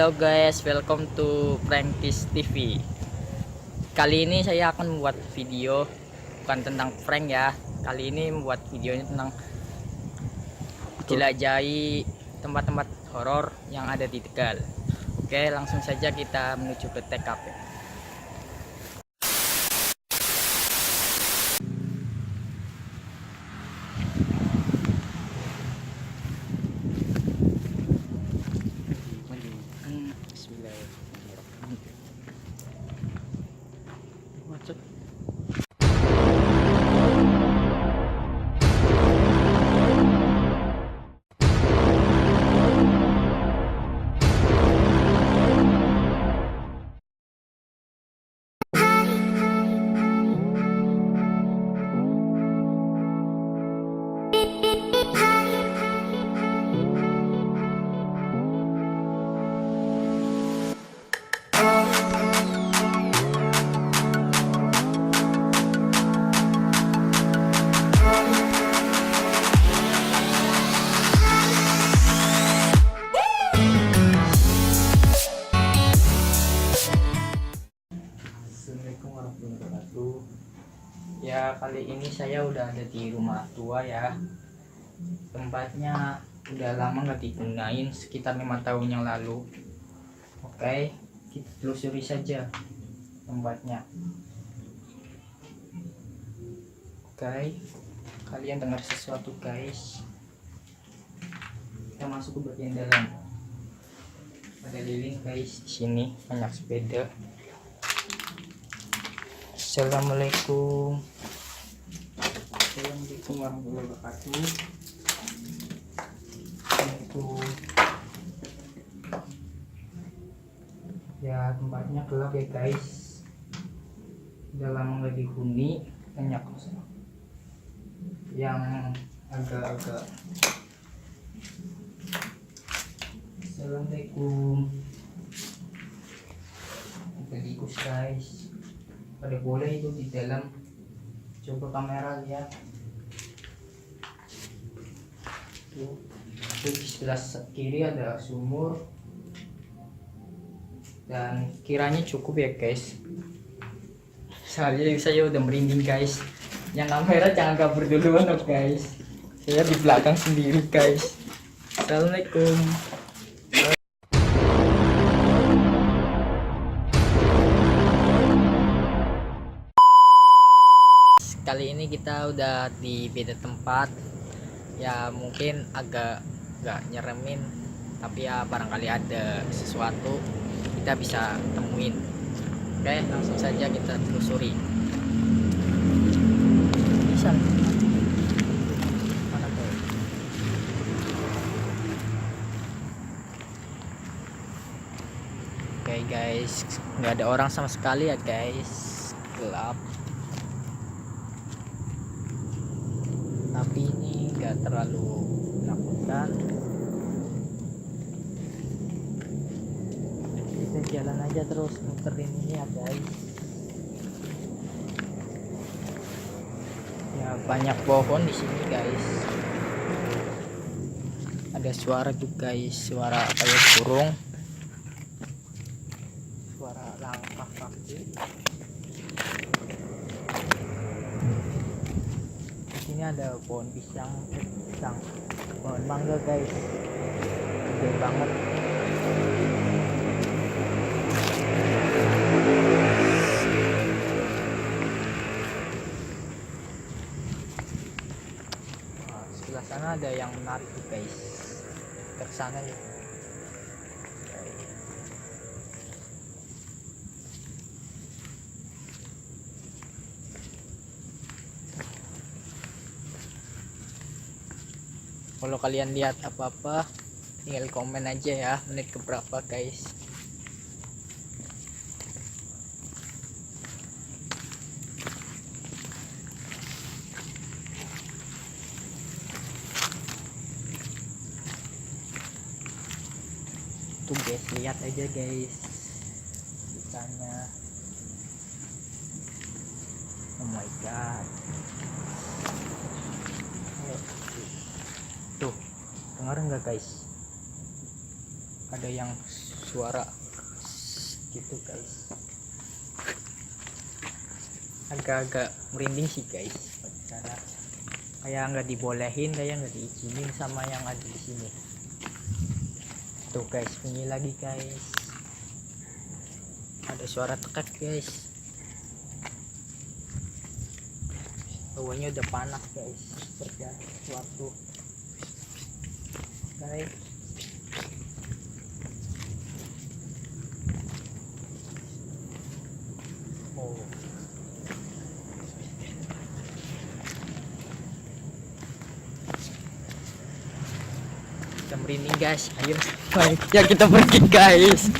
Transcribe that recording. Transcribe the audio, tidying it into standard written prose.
Halo guys, welcome to Prankis TV. Kali ini saya akan membuat video bukan tentang prank ya. Kali ini membuat videonya tentang jelajahi tempat-tempat horor yang ada di Tegal. Oke, langsung saja kita menuju ke TKP. Assalamualaikum warahmatullahi wabarakatuh. Ya, kali ini saya udah ada di rumah tua ya. Tempatnya udah lama nggak digunain, sekitar 5 tahun yang lalu. Oke, kita telusuri saja tempatnya. Oke, kalian dengar sesuatu guys? Kita masuk ke bagian dalam. Ada lilin guys, di sini banyak sepeda. Assalamualaikum. Assalamualaikum warahmatullahi wabarakatuh. Assalamualaikum. Ya, tempatnya gelap ya guys. Udah lama nggak dihuni, banyak yang agak-agak. Assalamualaikum. Kita tikus guys. Ada bola itu di dalam. Coba kamera lihat. Tuh, di sebelah kiri ada sumur. Dan kiranya cukup ya guys. Saya udah merinding guys. Yang kamera jangan kabur duluan loh guys. Saya di belakang sendiri guys. Assalamualaikum. Kali ini kita udah di beda tempat ya, mungkin agak nggak nyeremin, tapi ya barangkali ada sesuatu kita bisa temuin. Oke, langsung saja kita telusuri. Bisa mana tuh? Oke guys, nggak ada orang sama sekali ya guys, gelap. Tapi ini enggak terlalu menakutkan. Kita jalan aja terus muterin ini ya guys. Ya, banyak pohon di sini guys. Ada suara tuh guys, suara kayak burung, suara langkah kaki. Ini ada pohon pisang, pohon mangga guys, gede banget. Nah, sebelah sana ada yang menarik tuh guys, ke sana nih. Kalau kalian lihat apa-apa, tinggal komen aja ya, menit keberapa guys. Tuh guys, lihat aja guys ikannya. Oh my god. Tuh, dengar nggak guys? Ada yang suara gitu guys. Agak-agak merinding sih guys, karena kayak nggak dibolehin, kayak nggak diizinin sama yang ada di sini. Tuh guys, bunyi lagi guys, ada suara tekak guys. Bawahnya udah panas guys, seperti ada sesuatu guys. Oh, kita merinding guys. Ayo ya kita pergi guys.